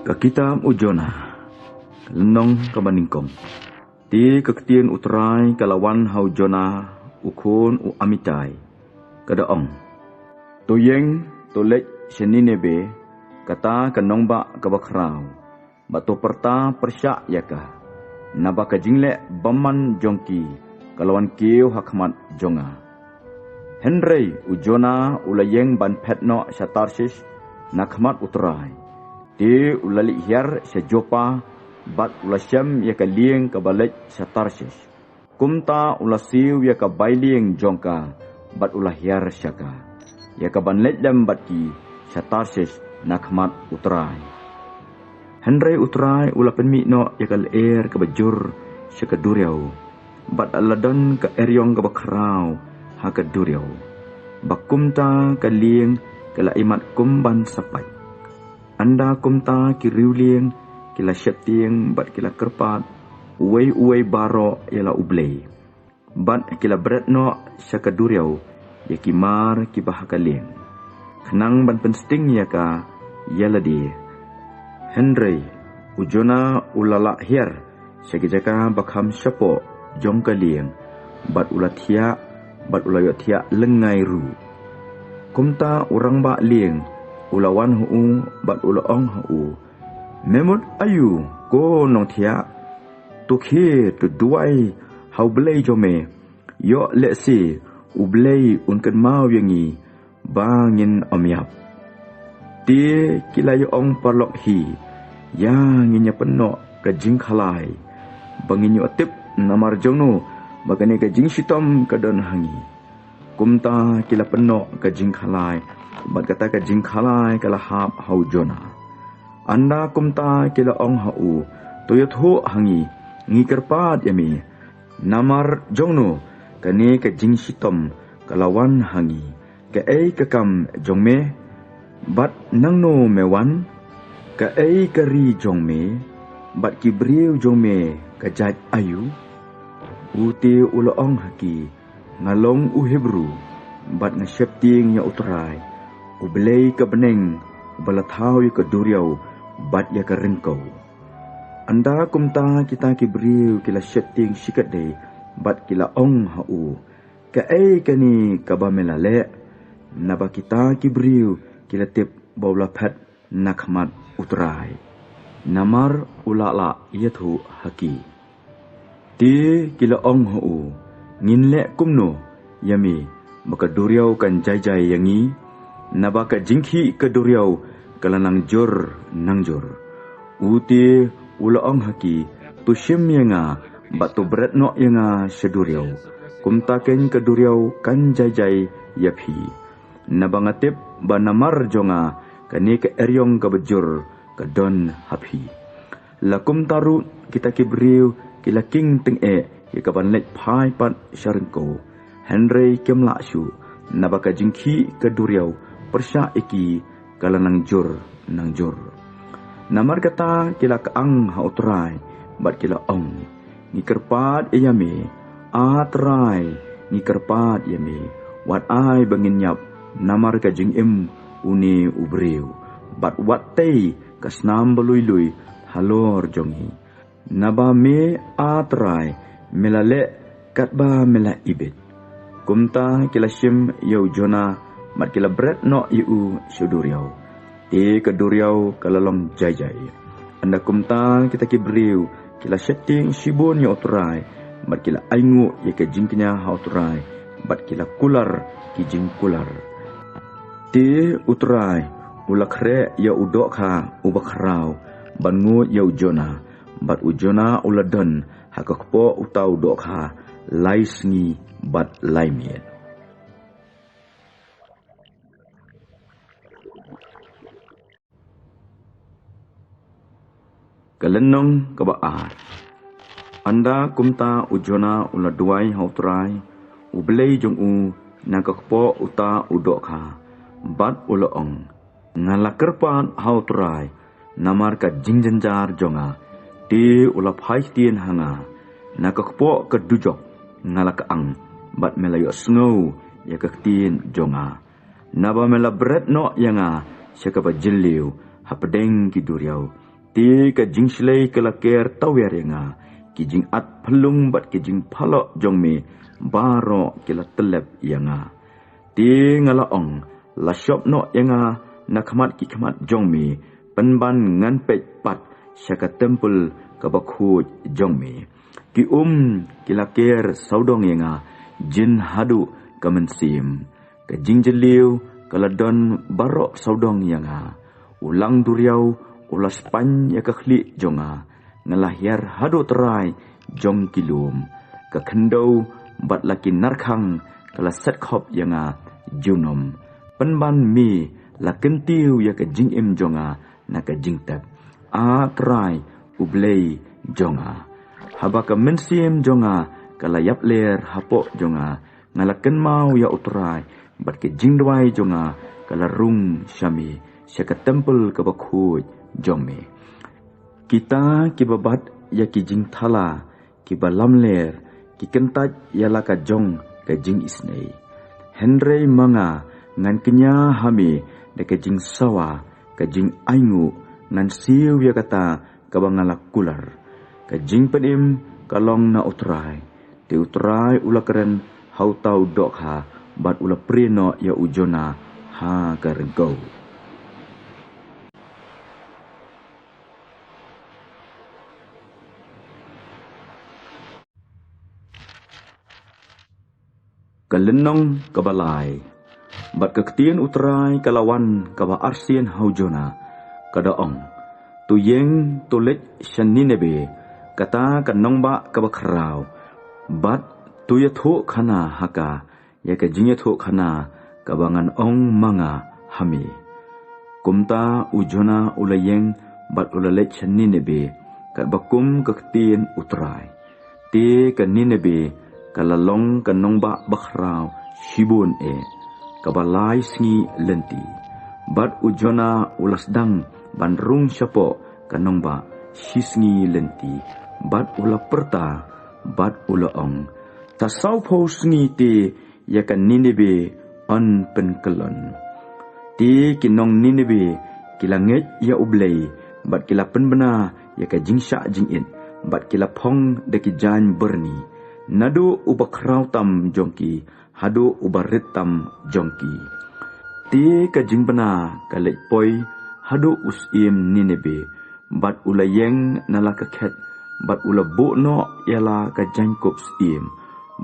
Kakitam ujona, lenong kabaningkong. Ti kaktian utrai kalawan hau jona ukun u amitai. Kadaong. Tuyeng tolek seninebe kata kanong ba kabakrau. Bato perta persyak yaka. Naba kajingle baman jongki kalawan kiu hakmat jonga. Henry ujona ulayeng ban petno satarsis nakmat utrai. Ti ulali hiar sejopa bat ulasyam ya kalieng kabalek satarsis. Kumta ulasiu ya kabailing jongka bat ulahiar syaka. Ya kabanlet dam batki satarsis nakmat utrai. Henry utrai ula penmikno ya kalair kabajur syakaduriau. Bat aladon ka eryong kabakrau hakaduriau. Bakumta kalieng kalaimat kumban sapai. Anda kumta kiriulieng kila syatieng bat kila kerpat uwei baro yala ublei bat kila beretno syakaduriau ya kimar kibahakalieng kenang ban pensting yaka yala di Henry ujona ulala hiar syakijaka bakham syapo jongkalieng bat ulatia bat ulayotia lengai ru kumta urang ba lieng ulawan hu bat ulaong hu memut ayu ko nong thia tukhi tu duai hau blei jome yo lesi ublei unkan mau yangi bangin omyap ti kilay ong parlok hi yang inya penno ka jingkhalai banginyo atip namar jongno bagane ka jing sitom kadon hangi kumta kila penno ka jingkhalai bat kata ka jingkhalai kala hap hau jona anda kumta kila ong hau toyot ho hangi ngikerpat yami namar jongno kane ka jing sitom kalawan hangi ka ei kakam jongme bat nangno mewan ka ei kari jongme bat kibriu jongme ka jat ayu uti ulaong haki ngalong u hebru bat ngasyepting ya utrai ublei ka beneng balathaw ya kaduriaw bat ya karengkaw anda kumta kita kibriu kila syepting sikat day bat kila ong hau ka ei kani kabamelale naba kita kibriu kila tip bawlapat nakmat utrai namar ulala yathu haki ti kila ong hau nginle kumno yami maka duriaw kan jai yangi naba ka jingki ka duriaw kalanang jor nangjor uti ulaong haki tusyem yanga batu beratno yanga seduriaw kumtaken ka duriaw kan jai yapi naba ngatip banamar jonga kani ka eryong ka bejur ka don hapi lakum taru kita kibriu kila king teng-e ikabanlet pai pat syarengko Henry kemlaksu naba ka jingki ka duriaw persya iki kalanang jor nangjor namar kata kila kaang hautrai bat kila ong ni kerpat yame atrai ni kerpat yame wat ai banginyap namar ka jingim uni ubreu bat wat tei kasnam belui halor jongi naba me atrai melale katba mela ibet kumta kila shim yau jona mat kila bret no yu suduriau ti kaduriau kalalong jai anda kumta kita kibriu kila setting sibun yo utrai mat kila aingu ye ka jingknya hautrai bat kila kular ki jing kular ti utrai ulakre ya udok kha ubakrau bangu ya ujona bat ujona uladon hakakpo utau dok kha laisngi bat laimiet kalenong kabaar anda kumta ujona uladuai hautrai ublei jongu nakakpo uta udokha bat ulaong ngalakerpan hautrai namar ka jingjanjar jonga ti ulaphaitin hanga nakakpo kedujok ngalakaang bat melayo snow ya kaktin jonga naba mela bret no yanga syakaba jiliu hapdeng ki duriau Ti ka jing slay ka laker tawer nga. Ki jing at pelung bat ki jing palok jong me baro ki la telep nga. Ti ngalaong la shop no nga nakamat ki kamat jong me penban ngan pet pat syaka tempel ka bakhut jong me. Ki ki laker saudong nga jin hadu ka mensim. Ka jing jeliu ka ladon barok saudong nga. Ulang duriau ulas pan ya ka khli jonga. Ngelahir hadu terai jong kilum. Ka kendau bat laki narkhang kala set khop yanga junom. Penban mi la kentiu ya ka jing im jonga na ka jing tep. A terai ublei jonga. Haba ka mensim jonga kala yap ler hapok jonga. Ngalaken mau ya utrai bat ke jing dwai jonga kala rung syami syaka tempel ka bakhut jong me. Kita kibabat ya ki jing thala, kibalam ler, ki kentat ya la ka jong ka jing isnei. Henry manga ngan kenya hami de ka jing sawa, ka jing aingu ngan siu ya kata ka bangala kular. Ka jing penim kalong na utrai. Ti utrai ula keren hau tau dok ha bat ula prino ya ujona ha karengkau. Kalenong kabalai, bat kektian utrai kalawan kaba arsien haujona, kadaong, tuyeng tulit syaninebe, kata kanong ba kaba kerau, bat tuyathuk khana haka, ya kajinyathuk khana kabangan ong manga hami. Kumta ujona ulayeng bat ulalet syaninebe, kat bakum kektian utrai, te kaninebe, kalalong kanong ba bakrao shibun kabalay sngi lenti bat ujona ulasdang banrung syapo kanong ba shisngi lenti bat ula perta bat ulaong tasaw po sngi ti yakan ninebe on penkelon ti kinong ninebe kilanget ya ublay bat kila penbena yaka jingsha jingit bat kila pong dekijan berni nadu ubakrau tam jongki, hadu ubaritam jongki. Ti kajing bena kalek poi, hadu usim ninebe, bat ulayeng nalakaket, bat ula bukno yala kajang kups im,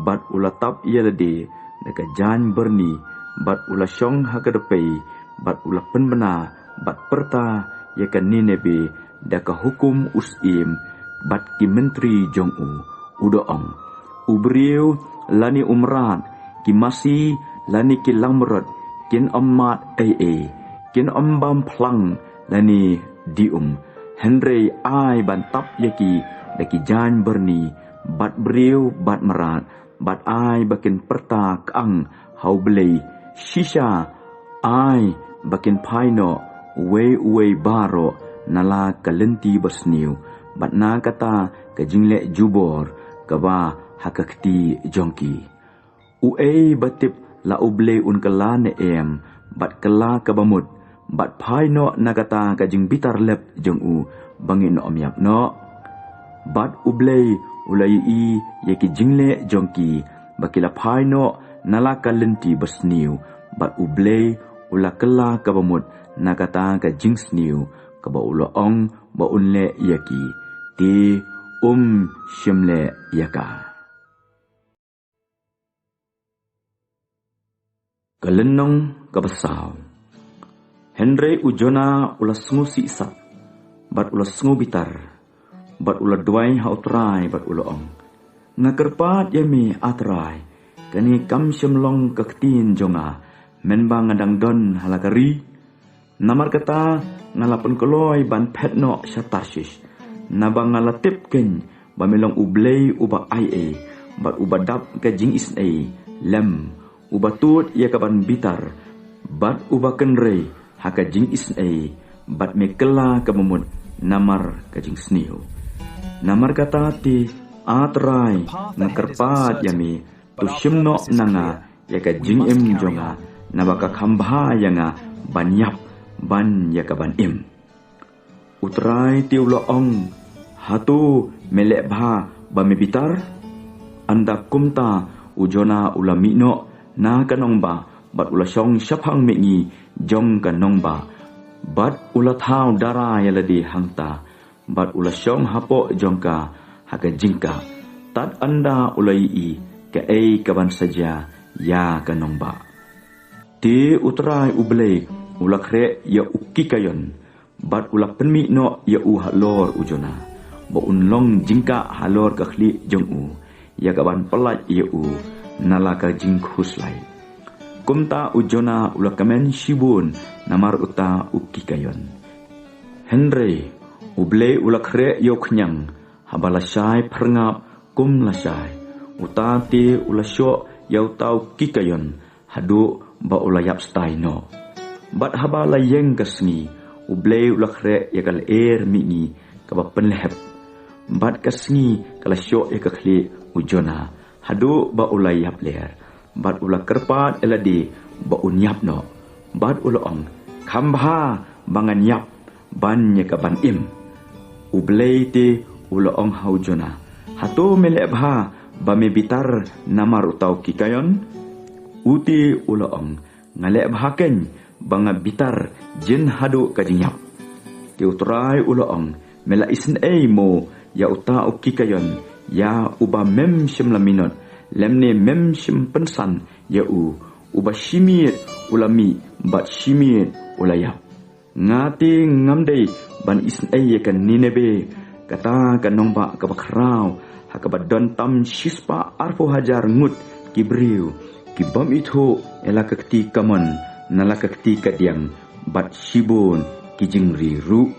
bat ula tap yalade, nakajan berni, bat ula syong hakadepay, bat ula penbena, bat perta yakan ninebe, daka hukum usim, bat ki menteri jongu, udoong. Ubriu lani umrat, ki masi lani ki lamrot, kin amat kin ambam plang lani dium. Henry ai bantap yaki daki jan berni, bat briu bat merat, bat ai bakin perta kang hau belai, shisha ai bakin paino, uwe baro nala kalenti basniu, bat na kata kajingle jubor, kaba hakakti jongki. Uei batip la uble un kala ne bat kala kabamut, bat paino nagata kajing bitar lep jong u, bangin omyap no. Bat uble ulai yaki jingle jongki, bakila paino nala kalenti basniu, bat uble ula kala kabamut nagata kajing sniu, kaba ula ong ba unle yaki, ti shimle yaka. Kalenong kabasaw. Henry ujona ula sengu sisa, bat ula sengu bitar, bat ula duay hautrai bat ula ong. Ngakerpat yami atrai, kani kam syemlong kaktin jonga, menbang ngadang don halakari. Namar kata ngalapun keloy ban petno syatashish, nabang ngalatip ken bamilong ublay uba ai bat ubadap kajing isnay lem. Ubatut ia kaban bitar, bat uba kenrei haka jing isnei, bat mekela kemumut namar kajing sniu. Namar kata ti atrai nakerpat yami tu shimno nanga yaka jing im jonga nabaka kambha yanga banyap ban yaka ban im. utrai tiu lo ong hatu melek bha ba me bitar anda kumta ujona ulamino na kanong ba bat ula syong syapang mengi jong kanong ba bat ula thau dara yaladi hangta bat ula syong hapo jongka haga jingka tat anda ulai i ke ei kaban saja ya kanong ba ti utrai ublek ula kre ya ukki kayon bat ula penmi no ya u halor ujona ba unlong jingka halor kakhli jong u ya kaban pelat ya u nalaka jingkhus lai kumta ujona ula kamen shibun namar uta ukki kayon Henry uble ula kre yo knyang habala syai perngap kum la syai utati ula syo yau tau kikayon hadu ba ula yap stai no bat habala yeng kasngi uble ula kre yakal mingi kaba penlehep bat kasngi kala syo yakakli ujona hadu ba ula yap ler bat ula kerpat eladi ba unyap no bat ula ong kambha bangan yap ban yakaban im uble ti ula ong haujona hatu melek bha ba me bitar namar utau kikayon uti ula ong ngalek bha ken banga bitar jin hadu kadinyap ti utrai ula ong mela isen ei mo ya utau kikayon ya uba mem shim laminot lemne mem shim pensan ya uba shimit ulami bat shimit ulayap ngati ngamdei ban isen ei kan ninebe kata kanong ba kabakrau hakabat don tam shispa arfo hajar ngut kibriu kibam itu ela kakti kamon nala kakti kadiang bat shibun kijingri ru